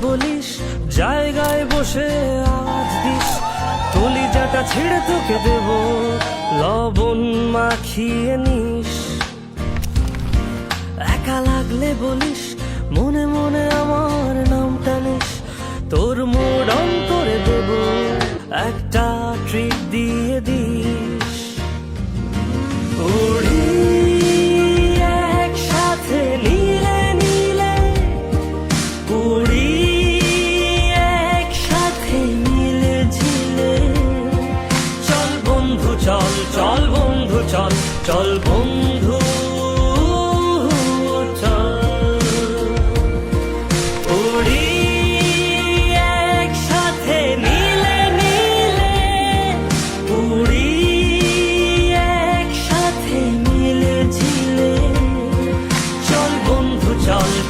বলিস, জায়গায় বসে আওয়াজ দিস, কলিজাটা ছিঁড়ে তোকে দেব, লবণ মাখিয়ে নিস। একা লাগলে বলিস, মনে মনে আমার নামটা নিস, তোর মুড অন করে দেব, একটা ট্রিট দিয়ে দিস। উড়ি একসাথে নীলে নীলে, উড়ি একসাথে নীলে ঝিলে, চল বন্ধু চল, চল বন্ধু চল, চল বন্ধু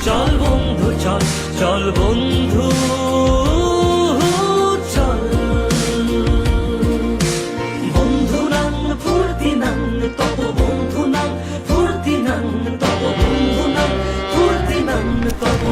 চল বন্ধু চল, চল বন্ধু চল। বন্ধু নাং ফুর্তি নাং তব, বন্ধু নাং ফুর্তি নাং তব, বন্ধু নাং ফুর্তি নাং তব।